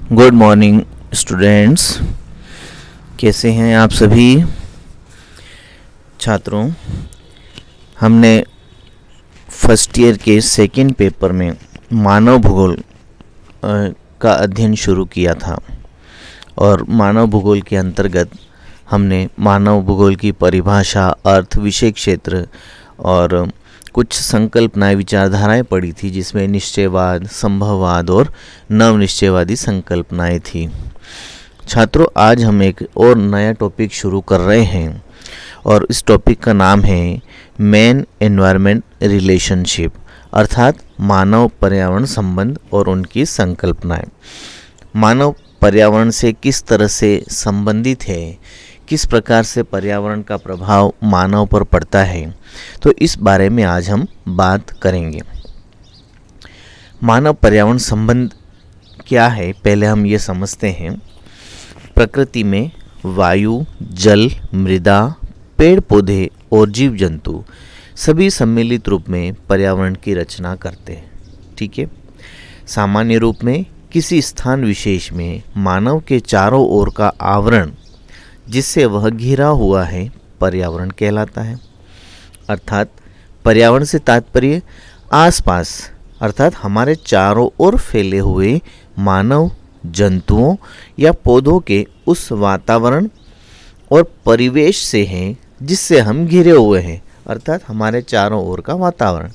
Good morning students. कैसे हैं आप सभी छात्रों। हमने फर्स्ट ईयर के सेकंड पेपर में मानव भूगोल का अध्ययन शुरू किया था और मानव भूगोल के अंतर्गत हमने मानव भूगोल की परिभाषा, अर्थ, विषय क्षेत्र और कुछ संकल्पनाएं, विचारधाराएं पढ़ी थी, जिसमें निश्चयवाद, संभववाद और नवनिश्चयवादी संकल्पनाएं थी। छात्रों, आज हम एक और नया टॉपिक शुरू कर रहे हैं और इस टॉपिक का नाम है मैन एनवायरनमेंट रिलेशनशिप, अर्थात मानव पर्यावरण संबंध और उनकी संकल्पनाएं। मानव पर्यावरण से किस तरह से संबंधित है, किस प्रकार से पर्यावरण का प्रभाव मानव पर पड़ता है, तो इस बारे में आज हम बात करेंगे। मानव पर्यावरण संबंध क्या है, पहले हम ये समझते हैं। प्रकृति में वायु, जल, मृदा, पेड़ पौधे और जीव जंतु सभी सम्मिलित रूप में पर्यावरण की रचना करते हैं। ठीक है। सामान्य रूप में किसी स्थान विशेष में मानव के चारों ओर का आवरण जिससे वह घिरा हुआ है, पर्यावरण कहलाता है। अर्थात पर्यावरण से तात्पर्य आसपास अर्थात हमारे चारों ओर फैले हुए मानव, जंतुओं या पौधों के उस वातावरण और परिवेश से है जिससे हम घिरे हुए हैं, अर्थात हमारे चारों ओर का वातावरण।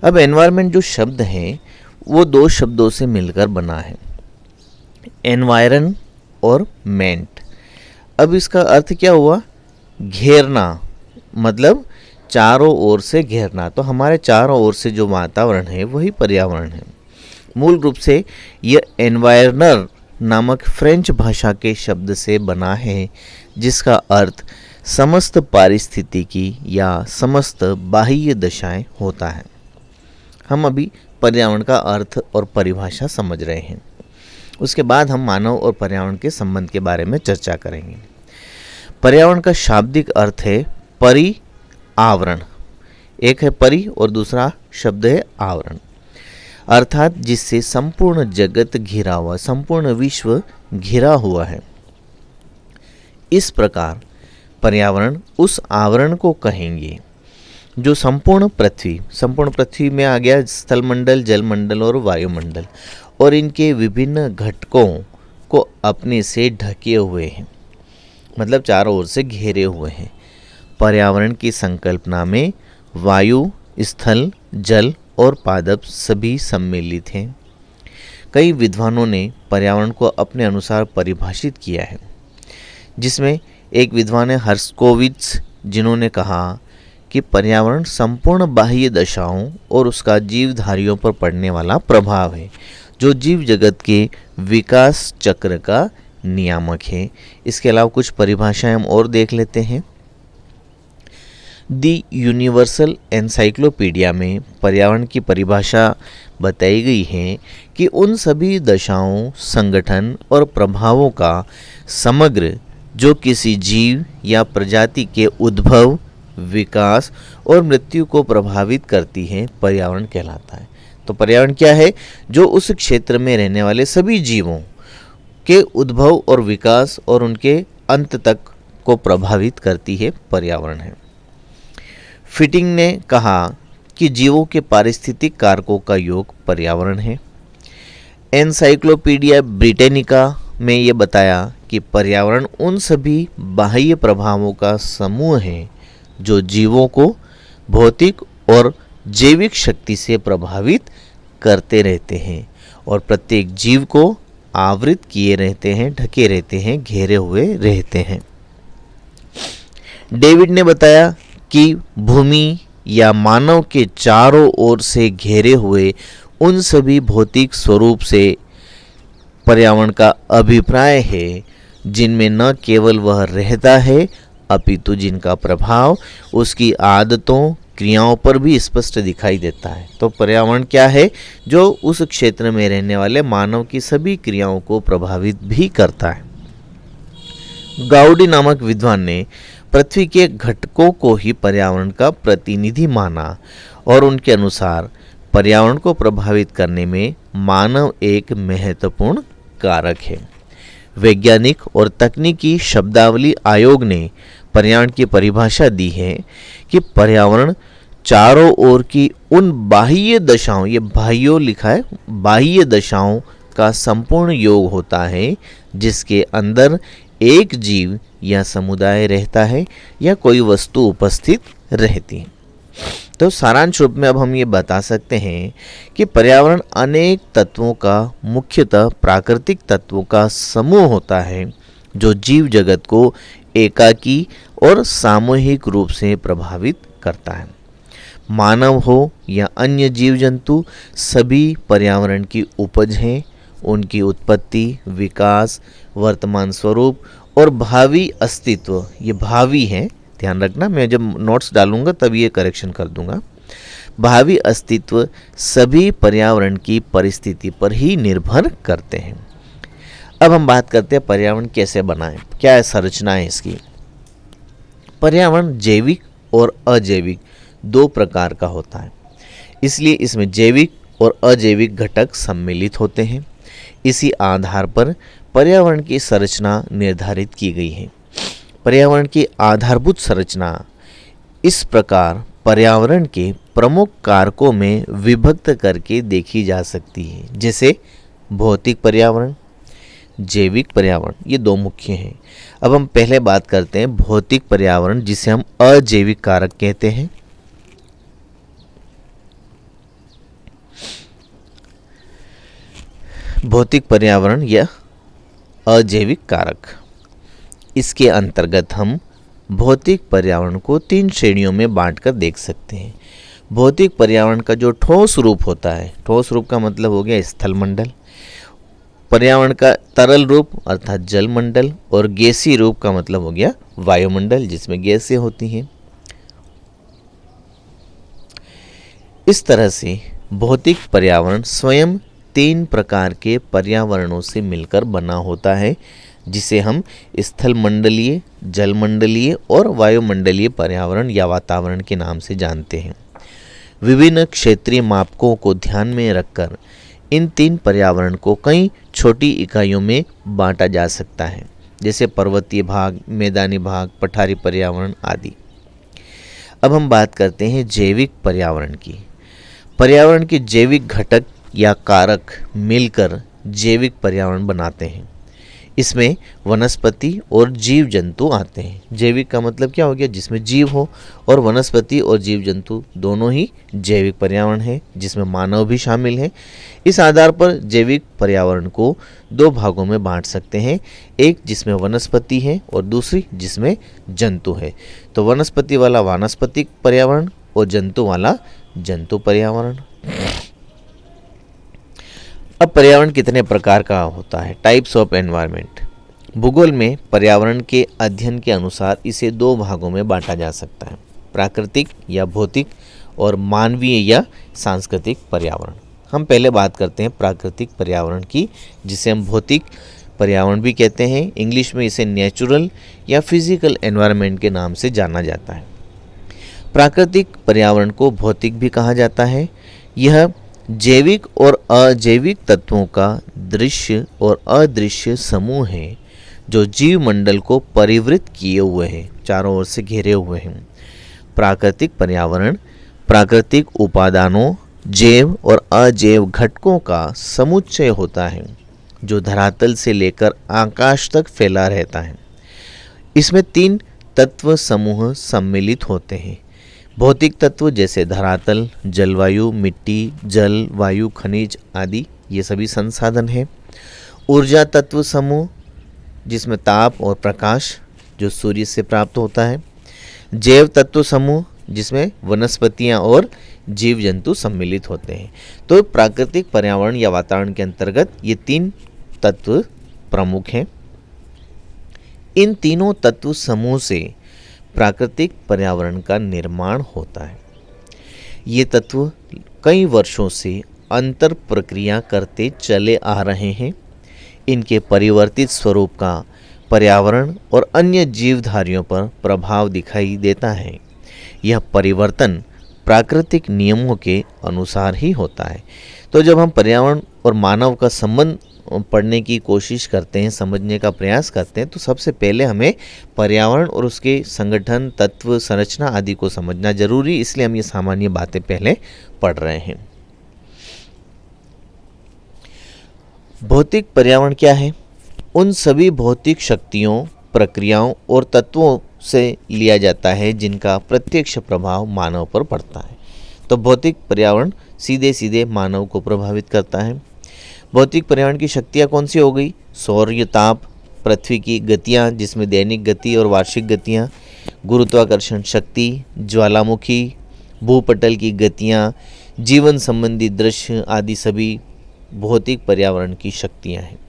अब एनवायरनमेंट जो शब्द है वो दो शब्दों से मिलकर बना है, एनवायरन और मेंट। अब इसका अर्थ क्या हुआ? घेरना, मतलब चारों ओर से घेरना। तो हमारे चारों ओर से जो वातावरण है वही पर्यावरण है। मूल रूप से यह एनवायरनर नामक फ्रेंच भाषा के शब्द से बना है, जिसका अर्थ समस्त पारिस्थितिकी या समस्त बाह्य दशाएं होता है। हम अभी पर्यावरण का अर्थ और परिभाषा समझ रहे हैं, उसके बाद हम मानव और पर्यावरण के संबंध के बारे में चर्चा करेंगे। पर्यावरण का शाब्दिक अर्थ है आवरण। एक है परि और दूसरा शब्द है आवरण, अर्थात जिससे संपूर्ण जगत घिरा हुआ, संपूर्ण विश्व घिरा हुआ है। इस प्रकार पर्यावरण उस आवरण को कहेंगे जो संपूर्ण पृथ्वी में आ गया स्थलमंडल, जलमंडल और वायुमंडल, और इनके विभिन्न घटकों को अपने से ढके हुए हैं, मतलब चारों ओर से घेरे हुए हैं। पर्यावरण की संकल्पना में वायु, स्थल, जल और पादप सभी सम्मिलित हैं। कई विद्वानों ने पर्यावरण को अपने अनुसार परिभाषित किया है, जिसमें एक विद्वान है हर्स्कोविट्ज़, जिन्होंने कहा कि पर्यावरण संपूर्ण बाह्य दशाओं और उसका जीवधारियों पर पड़ने वाला प्रभाव है, जो जीव जगत के विकास चक्र का नियामक है। इसके अलावा कुछ परिभाषाएं हम और देख लेते हैं। दी यूनिवर्सल एनसाइक्लोपीडिया में पर्यावरण की परिभाषा बताई गई है कि उन सभी दशाओं, संगठन और प्रभावों का समग्र जो किसी जीव या प्रजाति के उद्भव, विकास और मृत्यु को प्रभावित करती है, पर्यावरण कहलाता है। तो पर्यावरण क्या है? जो उस क्षेत्र में रहने वाले सभी जीवों के उद्भव और विकास और उनके अंत तक को प्रभावित करती है, पर्यावरण है। फिटिंग ने कहा कि जीवों के पारिस्थितिक कारकों का योग पर्यावरण है। एनसाइक्लोपीडिया ब्रिटेनिका में ये बताया कि पर्यावरण उन सभी बाह्य प्रभावों का समूह है जो जीवों को भौतिक और जैविक शक्ति से प्रभावित करते रहते हैं और प्रत्येक जीव को आवृत किए रहते हैं, ढके रहते हैं, घेरे हुए रहते हैं। डेविड ने बताया कि भूमि या मानव के चारों ओर से घेरे हुए उन सभी भौतिक स्वरूप से पर्यावरण का अभिप्राय है जिनमें न केवल वह रहता है, अपितु जिनका प्रभाव उसकी आदतों, क्रियाओं पर भी स्पष्ट दिखाई देता है। तो पर्यावरण क्या है? जो उस क्षेत्र में रहने वाले मानव की सभी क्रियाओं को प्रभावित भी करता है। गाउडी नामक विद्वान ने पृथ्वी के घटकों को ही पर्यावरण का प्रतिनिधि माना और उनके अनुसार पर्यावरण को प्रभावित करने में मानव एक महत्वपूर्ण कारक है। वैज्ञानिक और तकनीकी शब्दावली आयोग ने पर्यावरण की परिभाषा दी है कि पर्यावरण चारों ओर की उन बाह्य दशाओं, ये बाह्यो लिखा है, बाह्य दशाओं का संपूर्ण योग होता है जिसके अंदर एक जीव या समुदाय रहता है या कोई वस्तु उपस्थित रहती है। तो सारांश रूप में अब हम ये बता सकते हैं कि पर्यावरण अनेक तत्वों का, मुख्यतः प्राकृतिक तत्वों का समूह होता है जो जीव जगत को एकाकी और सामूहिक रूप से प्रभावित करता है। मानव हो या अन्य जीव जंतु सभी पर्यावरण की उपज हैं। उनकी उत्पत्ति, विकास, वर्तमान स्वरूप और भावी अस्तित्व, ये भावी है, ध्यान रखना, मैं जब नोट्स डालूंगा तब ये करेक्शन कर दूंगा, भावी अस्तित्व सभी पर्यावरण की परिस्थिति पर ही निर्भर करते हैं। अब हम बात करते हैं पर्यावरण कैसे बनाएं, क्या है संरचना है इसकी। पर्यावरण जैविक और अजैविक दो प्रकार का होता है, इसलिए इसमें जैविक और अजैविक घटक सम्मिलित होते हैं। इसी आधार पर पर्यावरण की संरचना निर्धारित की गई है। पर्यावरण की आधारभूत संरचना इस प्रकार पर्यावरण के प्रमुख कारकों में विभक्त करके देखी जा सकती है, जैसे भौतिक पर्यावरण, जैविक पर्यावरण, ये दो मुख्य हैं। अब हम पहले बात करते हैं भौतिक पर्यावरण, जिसे हम अजैविक कारक कहते हैं। भौतिक पर्यावरण या अजैविक कारक, इसके अंतर्गत हम भौतिक पर्यावरण को 3 श्रेणियों में बांटकर देख सकते हैं। भौतिक पर्यावरण का जो ठोस रूप होता है, ठोस रूप का मतलब हो गया स्थल मंडल, पर्यावरण का तरल रूप अर्थात जल मंडल, और गैसीय रूप का मतलब हो गया वायुमंडल जिसमें गैसें होती हैं। इस तरह से भौतिक पर्यावरण स्वयं 3 प्रकार के पर्यावरणों से मिलकर बना होता है, जिसे हम स्थल मंडलीय, जल मंडलीय और वायुमंडलीय पर्यावरण या वातावरण के नाम से जानते हैं। विभिन्न क्षेत्रीय मापकों को ध्यान में रखकर इन 3 पर्यावरण को कई छोटी इकाइयों में बांटा जा सकता है, जैसे पर्वतीय भाग, मैदानी भाग, पठारी पर्यावरण आदि। अब हम बात करते हैं जैविक पर्यावरण की। पर्यावरण के जैविक घटक या कारक मिलकर जैविक पर्यावरण बनाते हैं। इसमें वनस्पति और जीव जंतु आते हैं। जैविक का मतलब क्या हो गया, जिसमें जीव हो, और वनस्पति और जीव जंतु दोनों ही जैविक पर्यावरण है, जिसमें मानव भी शामिल है। इस आधार पर जैविक पर्यावरण को 2 भागों में बांट सकते हैं, एक जिसमें वनस्पति है और दूसरी जिसमें जंतु है। तो वनस्पति वाला वानस्पतिक पर्यावरण और जंतु वाला जंतु पर्यावरण। अब पर्यावरण कितने प्रकार का होता है, टाइप्स ऑफ एनवायरनमेंट। भूगोल में पर्यावरण के अध्ययन के अनुसार इसे 2 भागों में बांटा जा सकता है, प्राकृतिक या भौतिक और मानवीय या सांस्कृतिक पर्यावरण। हम पहले बात करते हैं प्राकृतिक पर्यावरण की, जिसे हम भौतिक पर्यावरण भी कहते हैं। इंग्लिश में इसे नेचुरल या फिजिकल एनवायरनमेंट के नाम से जाना जाता है। प्राकृतिक पर्यावरण को भौतिक भी कहा जाता है। यह जैविक और अजैविक तत्वों का दृश्य और अदृश्य समूह है जो जीव मंडल को परिवृत किए हुए हैं, चारों ओर से घेरे हुए हैं। प्राकृतिक पर्यावरण प्राकृतिक उपादानों, जैव और अजैव घटकों का समुच्चय होता है जो धरातल से लेकर आकाश तक फैला रहता है। इसमें 3 तत्व समूह सम्मिलित होते हैं। भौतिक तत्व जैसे धरातल, जलवायु, मिट्टी, जल, वायु, खनिज आदि, ये सभी संसाधन हैं। ऊर्जा तत्व समूह जिसमें ताप और प्रकाश जो सूर्य से प्राप्त होता है। जैव तत्व समूह जिसमें वनस्पतियां और जीव जंतु सम्मिलित होते हैं। तो प्राकृतिक पर्यावरण या वातावरण के अंतर्गत ये 3 तत्व प्रमुख हैं। इन तीनों तत्व समूह से प्राकृतिक पर्यावरण का निर्माण होता है। ये तत्व कई वर्षों से अंतर प्रक्रिया करते चले आ रहे हैं। इनके परिवर्तित स्वरूप का पर्यावरण और अन्य जीवधारियों पर प्रभाव दिखाई देता है। यह परिवर्तन प्राकृतिक नियमों के अनुसार ही होता है। तो जब हम पर्यावरण और मानव का संबंध पढ़ने की कोशिश करते हैं, समझने का प्रयास करते हैं, तो सबसे पहले हमें पर्यावरण और उसके संगठन, तत्व, संरचना आदि को समझना जरूरी, इसलिए हम ये सामान्य बातें पहले पढ़ रहे हैं। भौतिक पर्यावरण क्या है? उन सभी भौतिक शक्तियों, प्रक्रियाओं और तत्वों से लिया जाता है जिनका प्रत्यक्ष प्रभाव मानव पर पड़ता है। तो भौतिक पर्यावरण सीधे सीधे मानव को प्रभावित करता है। भौतिक पर्यावरण की शक्तियाँ कौन सी हो गई? सौर्य ताप, पृथ्वी की गतियाँ जिसमें दैनिक गति और वार्षिक गतियाँ, गुरुत्वाकर्षण शक्ति, ज्वालामुखी, भूपटल की गतियाँ, जीवन संबंधी दृश्य आदि सभी भौतिक पर्यावरण की शक्तियाँ हैं।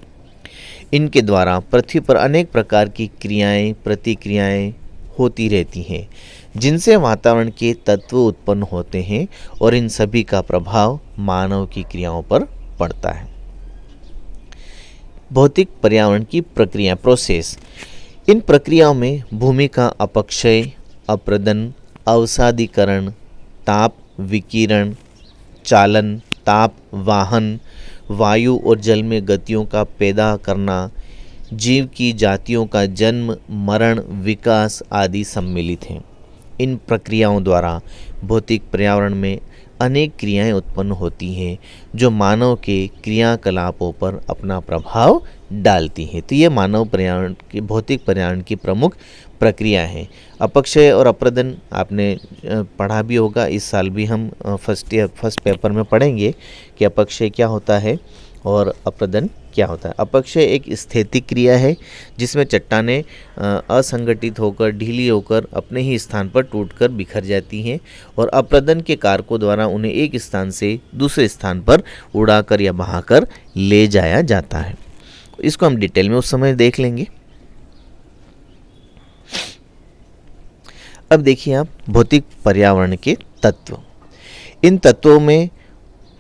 इनके द्वारा पृथ्वी पर अनेक प्रकार की क्रियाएं, प्रतिक्रियाएं होती रहती हैं जिनसे वातावरण के तत्व उत्पन्न होते हैं और इन सभी का प्रभाव मानव की क्रियाओं पर पड़ता है। भौतिक पर्यावरण की प्रक्रिया, प्रोसेस। इन प्रक्रियाओं में भूमि का अपक्षय, अपरदन, अवसादीकरण, ताप विकिरण, चालन, ताप वाहन, वायु और जल में गतियों का पैदा करना, जीव की जातियों का जन्म, मरण, विकास आदि सम्मिलित हैं। इन प्रक्रियाओं द्वारा भौतिक पर्यावरण में अनेक क्रियाएं उत्पन्न होती हैं जो मानव के क्रियाकलापों पर अपना प्रभाव डालती हैं। तो ये मानव पर्यावरण की, भौतिक पर्यावरण की प्रमुख प्रक्रिया है। अपक्षय और अपरदन आपने पढ़ा भी होगा, इस साल भी हम फर्स्ट पेपर में पढ़ेंगे कि अपक्षय क्या होता है और अपरदन क्या होता है। अपक्षय एक स्थैतिक क्रिया है जिसमें चट्टानें असंगठित होकर, ढीली होकर अपने ही स्थान पर टूटकर बिखर जाती हैं और अपरदन के कारकों द्वारा उन्हें एक स्थान से दूसरे स्थान पर उड़ाकर या बहाकर ले जाया जाता है। इसको हम डिटेल में उस समय देख लेंगे। अब देखिए आप भौतिक पर्यावरण के तत्व। इन तत्वों में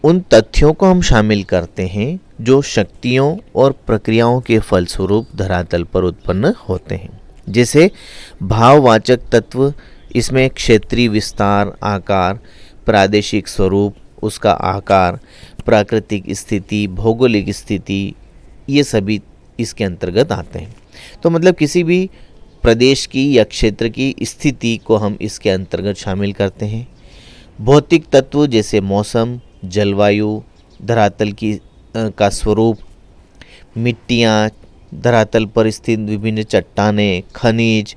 उन तथ्यों को हम शामिल करते हैं जो शक्तियों और प्रक्रियाओं के फलस्वरूप धरातल पर उत्पन्न होते हैं। जैसे भाववाचक तत्व, इसमें क्षेत्रीय विस्तार, आकार, प्रादेशिक स्वरूप, उसका आकार, प्राकृतिक स्थिति, भौगोलिक स्थिति, ये सभी इसके अंतर्गत आते हैं। तो मतलब किसी भी प्रदेश की या क्षेत्र की स्थिति को हम इसके अंतर्गत शामिल करते हैं। भौतिक तत्व जैसे मौसम, जलवायु, धरातल की का स्वरूप, मिट्टियाँ, धरातल पर स्थित विभिन्न चट्टानें, खनिज,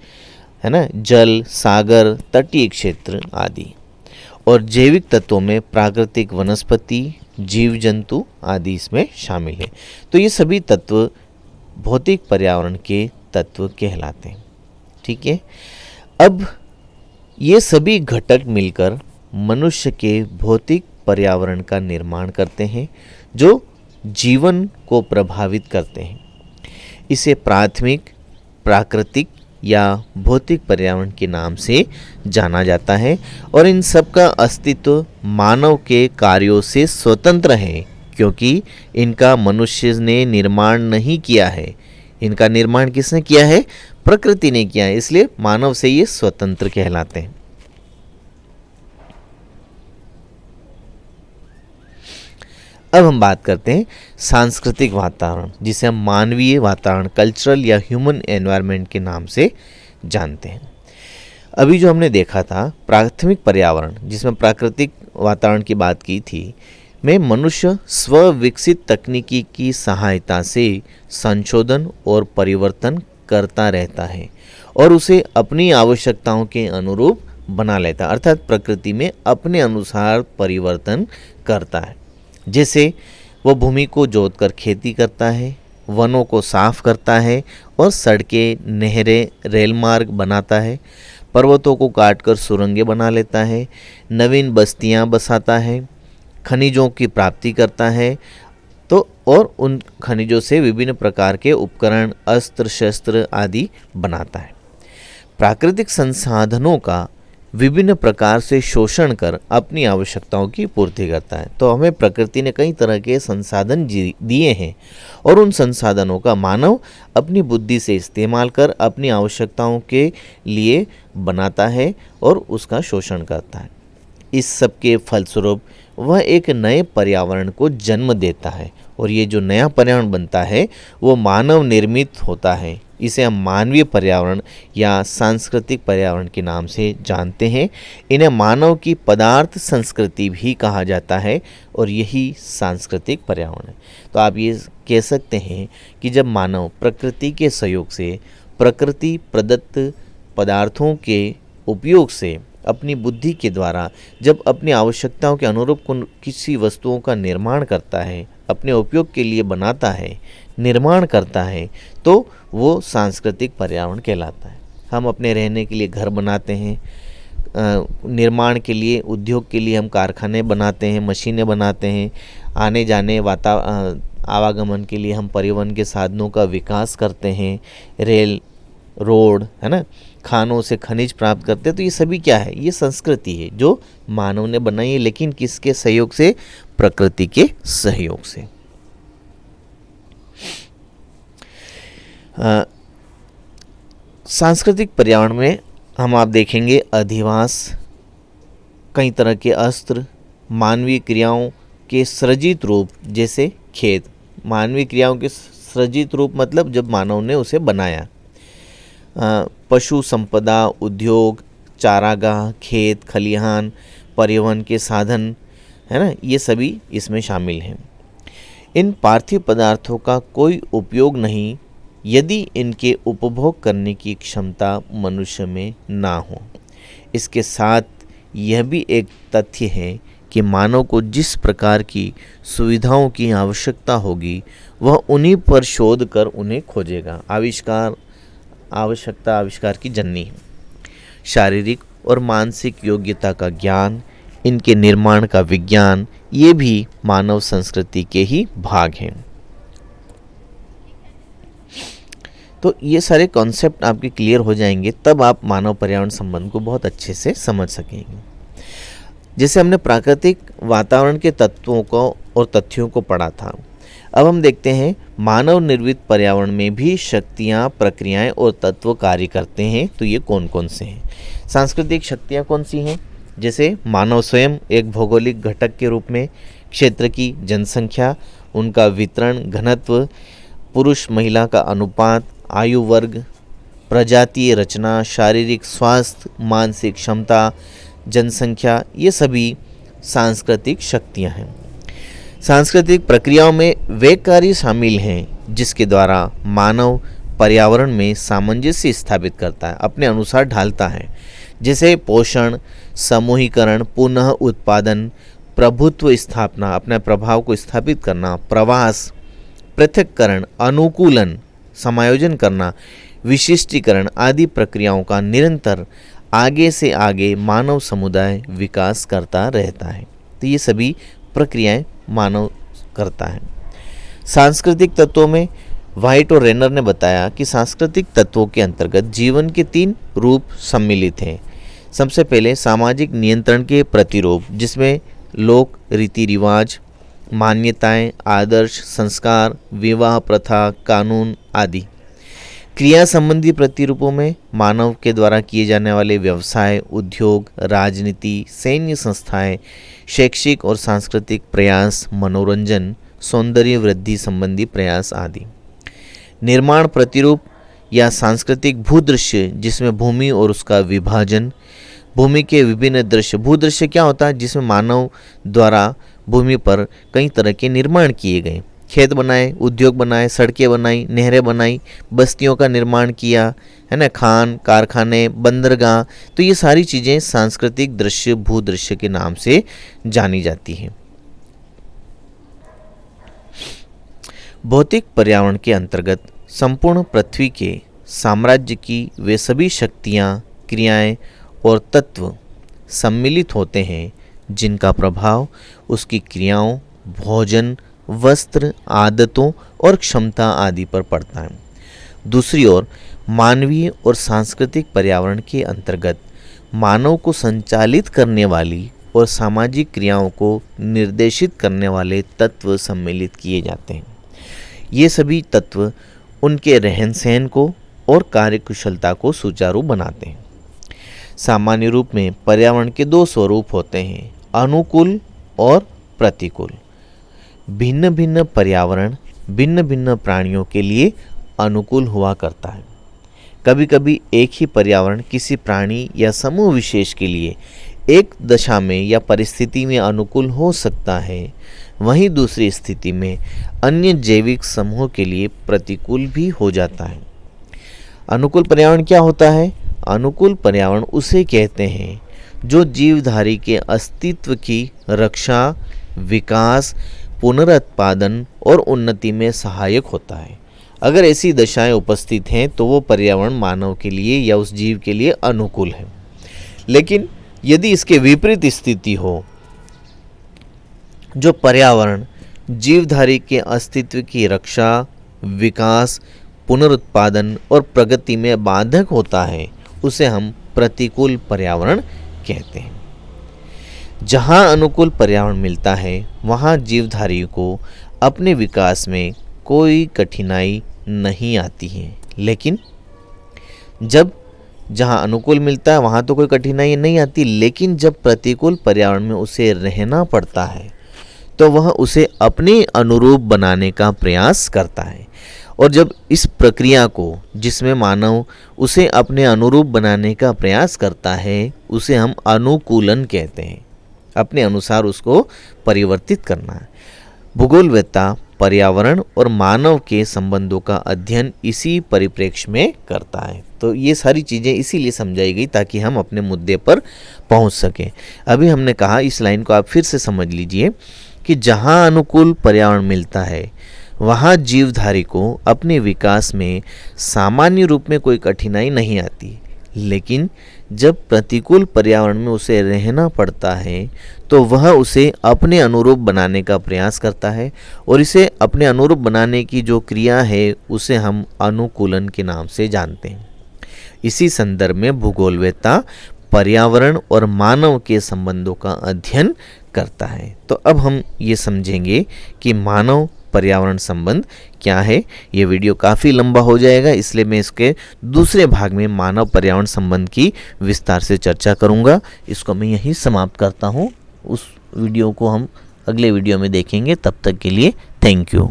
है ना, जल, सागर, तटीय क्षेत्र आदि। और जैविक तत्वों में प्राकृतिक वनस्पति, जीव जंतु आदि इसमें शामिल है। तो ये सभी तत्व भौतिक पर्यावरण के तत्व कहलाते हैं। ठीक है। अब ये सभी घटक मिलकर मनुष्य के भौतिक पर्यावरण का निर्माण करते हैं जो जीवन को प्रभावित करते हैं। इसे प्राथमिक, प्राकृतिक या भौतिक पर्यावरण के नाम से जाना जाता है और इन सब का अस्तित्व मानव के कार्यों से स्वतंत्र है क्योंकि इनका मनुष्य ने निर्माण नहीं किया है। इनका निर्माण किसने किया है? प्रकृति ने किया है, इसलिए मानव से ये स्वतंत्र कहलाते हैं। अब हम बात करते हैं सांस्कृतिक वातावरण, जिसे हम मानवीय वातावरण, कल्चरल या ह्यूमन एनवायरनमेंट के नाम से जानते हैं। अभी जो हमने देखा था प्राथमिक पर्यावरण, जिसमें प्राकृतिक वातावरण की बात की थी, में मनुष्य स्व-विकसित तकनीकी की सहायता से संशोधन और परिवर्तन करता रहता है और उसे अपनी आवश्यकताओं के अनुरूप बना लेता है, अर्थात प्रकृति में अपने अनुसार परिवर्तन करता है। जैसे वह भूमि को जोतकर खेती करता है, वनों को साफ करता है और सड़कें, नहरें, रेल मार्ग बनाता है, पर्वतों को काटकर सुरंगें बना लेता है, नवीन बस्तियां बसाता है, खनिजों की प्राप्ति करता है, तो और उन खनिजों से विभिन्न प्रकार के उपकरण, अस्त्र शस्त्र आदि बनाता है। प्राकृतिक संसाधनों का विभिन्न प्रकार से शोषण कर अपनी आवश्यकताओं की पूर्ति करता है। तो हमें प्रकृति ने कई तरह के संसाधन दिए हैं और उन संसाधनों का मानव अपनी बुद्धि से इस्तेमाल कर अपनी आवश्यकताओं के लिए बनाता है और उसका शोषण करता है। इस सब के फलस्वरूप वह एक नए पर्यावरण को जन्म देता है और ये जो नया पर्यावरण बनता है वो मानव निर्मित होता है। इसे हम मानवीय पर्यावरण या सांस्कृतिक पर्यावरण के नाम से जानते हैं। इन्हें मानव की पदार्थ संस्कृति भी कहा जाता है और यही सांस्कृतिक पर्यावरण है। तो आप ये कह सकते हैं कि जब मानव प्रकृति के सहयोग से, प्रकृति प्रदत्त पदार्थों के उपयोग से, अपनी बुद्धि के द्वारा जब अपनी आवश्यकताओं के अनुरूप किसी वस्तुओं का निर्माण करता है, अपने उपयोग के लिए बनाता है, निर्माण करता है, तो वो सांस्कृतिक पर्यावरण कहलाता है। हम अपने रहने के लिए घर बनाते हैं, निर्माण के लिए, उद्योग के लिए हम कारखाने बनाते हैं, मशीनें बनाते हैं, आने जाने आवागमन के लिए हम परिवहन के साधनों का विकास करते हैं, रेल, रोड, है ना, खानों से खनिज प्राप्त करते हैं। तो ये सभी क्या है? ये संस्कृति है जो मानव ने बनाई है, लेकिन किसके सहयोग से? प्रकृति के सहयोग से। सांस्कृतिक पर्यावरण में हम आप देखेंगे अधिवास, कई तरह के अस्त्र, मानवीय क्रियाओं के सृजित रूप जैसे खेत। मानवीय क्रियाओं के सृजित रूप मतलब जब मानव ने उसे बनाया। पशु संपदा, उद्योग, चारागाह, खेत खलिहान, परिवहन के साधन, है ना, ये सभी इसमें शामिल हैं। इन पार्थिव पदार्थों का कोई उपयोग नहीं यदि इनके उपभोग करने की क्षमता मनुष्य में ना हो। इसके साथ यह भी एक तथ्य है कि मानव को जिस प्रकार की सुविधाओं की आवश्यकता होगी वह उन्हीं पर शोध कर उन्हें खोजेगा। आवश्यकता आविष्कार की जननी है। शारीरिक और मानसिक योग्यता का ज्ञान, इनके निर्माण का विज्ञान, ये भी मानव संस्कृति के ही भाग हैं। तो ये सारे कॉन्सेप्ट आपके क्लियर हो जाएंगे, तब आप मानव पर्यावरण संबंध को बहुत अच्छे से समझ सकेंगे। जैसे हमने प्राकृतिक वातावरण के तत्वों को और तथ्यों को पढ़ा था, अब हम देखते हैं मानव निर्मित पर्यावरण में भी शक्तियाँ, प्रक्रियाएं और तत्व कार्य करते हैं। तो ये कौन कौन से हैं? सांस्कृतिक शक्तियाँ कौन सी हैं? जैसे मानव स्वयं एक भौगोलिक घटक के रूप में, क्षेत्र की जनसंख्या, उनका वितरण, घनत्व, पुरुष महिला का अनुपात, आयु वर्ग, प्रजातीय रचना, शारीरिक स्वास्थ्य, मानसिक क्षमता, जनसंख्या, ये सभी सांस्कृतिक शक्तियाँ हैं। सांस्कृतिक प्रक्रियाओं में वे कार्य शामिल हैं जिसके द्वारा मानव पर्यावरण में सामंजस्य स्थापित करता है, अपने अनुसार ढालता है। जैसे पोषण, समूहीकरण, पुनः उत्पादन, प्रभुत्व स्थापना, अपने प्रभाव को स्थापित करना, प्रवास, पृथक्करण, अनुकूलन, समायोजन करना, विशिष्टीकरण आदि प्रक्रियाओं का निरंतर आगे से आगे मानव समुदाय विकास करता रहता है। तो ये सभी प्रक्रियाएं मानव करता है। सांस्कृतिक तत्वों में व्हाइट और रेनर ने बताया कि सांस्कृतिक तत्वों के अंतर्गत जीवन के 3 रूप सम्मिलित हैं। सबसे पहले सामाजिक नियंत्रण के प्रतिरूप, जिसमें लोक रीति रिवाज, मान्यताएं, आदर्श, संस्कार, विवाह प्रथा, कानून आदि। क्रिया संबंधी प्रतिरूपों में मानव के द्वारा किए जाने वाले व्यवसाय, उद्योग, राजनीति, सैन्य संस्थाएं, शैक्षिक और सांस्कृतिक प्रयास, मनोरंजन, सौंदर्य वृद्धि संबंधी प्रयास आदि। निर्माण प्रतिरूप या सांस्कृतिक भूदृश्य, जिसमें भूमि और उसका विभाजन, भूमि के विभिन्न दृश्य। भूदृश्य क्या होता है? जिसमें मानव द्वारा भूमि पर कई तरह के निर्माण किए गए, खेत बनाए, उद्योग बनाए, सड़कें बनाई, नहरें बनाई, बस्तियों का निर्माण किया, है ना, खान, कारखाने, बंदरगाह। तो ये सारी चीज़ें सांस्कृतिक दृश्य, भूदृश्य के नाम से जानी जाती हैं। भौतिक पर्यावरण के अंतर्गत संपूर्ण पृथ्वी के साम्राज्य की वे सभी शक्तियाँ, क्रियाएं और तत्व सम्मिलित होते हैं जिनका प्रभाव उसकी क्रियाओं, भोजन, वस्त्र, आदतों और क्षमता आदि पर पड़ता है। दूसरी ओर मानवीय और सांस्कृतिक पर्यावरण के अंतर्गत मानव को संचालित करने वाली और सामाजिक क्रियाओं को निर्देशित करने वाले तत्व सम्मिलित किए जाते हैं। ये सभी तत्व उनके रहन सहन को और कार्यकुशलता को सुचारू बनाते हैं। सामान्य रूप में पर्यावरण के 2 स्वरूप होते हैं, अनुकूल और प्रतिकूल। भिन्न भिन्न पर्यावरण भिन्न भिन्न प्राणियों के लिए अनुकूल हुआ करता है। कभी कभी एक ही पर्यावरण किसी प्राणी या समूह विशेष के लिए एक दशा में या परिस्थिति में अनुकूल हो सकता है, वहीं दूसरी स्थिति में अन्य जैविक समूह के लिए प्रतिकूल भी हो जाता है। अनुकूल पर्यावरण क्या होता है? अनुकूल पर्यावरण उसे कहते हैं जो जीवधारी के अस्तित्व की रक्षा, विकास, पुनरुत्पादन और उन्नति में सहायक होता है। अगर ऐसी दशाएं उपस्थित हैं तो वो पर्यावरण मानव के लिए या उस जीव के लिए अनुकूल है। लेकिन यदि इसके विपरीत स्थिति हो, जो पर्यावरण जीवधारी के अस्तित्व की रक्षा, विकास, पुनरुत्पादन और प्रगति में बाधक होता है, उसे हम प्रतिकूल पर्यावरण कहते हैं। जहाँ अनुकूल पर्यावरण मिलता है वहाँ जीवधारी को अपने विकास में कोई कठिनाई नहीं आती है। लेकिन जहाँ अनुकूल मिलता है वहाँ तो कोई कठिनाई नहीं आती, लेकिन जब प्रतिकूल पर्यावरण में उसे रहना पड़ता है तो वह उसे अपने अनुरूप बनाने का प्रयास करता है। और जब इस प्रक्रिया को, जिसमें मानव उसे अपने अनुरूप बनाने का प्रयास करता है, उसे हम अनुकूलन कहते हैं। अपने अनुसार उसको परिवर्तित करना है। भूगोलवेत्ता पर्यावरण और मानव के संबंधों का अध्ययन इसी परिप्रेक्ष्य में करता है। तो ये सारी चीज़ें इसीलिए समझाई गई ताकि हम अपने मुद्दे पर पहुंच सकें। अभी हमने कहा, इस लाइन को आप फिर से समझ लीजिए कि जहां अनुकूल पर्यावरण मिलता है वहां जीवधारी को अपने विकास में सामान्य रूप में कोई कठिनाई नहीं आती, लेकिन जब प्रतिकूल पर्यावरण में उसे रहना पड़ता है तो वह उसे अपने अनुरूप बनाने का प्रयास करता है, और इसे अपने अनुरूप बनाने की जो क्रिया है उसे हम अनुकूलन के नाम से जानते हैं। इसी संदर्भ में भूगोलवेत्ता पर्यावरण और मानव के संबंधों का अध्ययन करता है। तो अब हम ये समझेंगे कि मानव पर्यावरण संबंध क्या है। ये वीडियो काफ़ी लंबा हो जाएगा, इसलिए मैं इसके दूसरे भाग में मानव पर्यावरण संबंध की विस्तार से चर्चा करूंगा। इसको मैं यहीं समाप्त करता हूं। उस वीडियो को हम अगले वीडियो में देखेंगे। तब तक के लिए थैंक यू।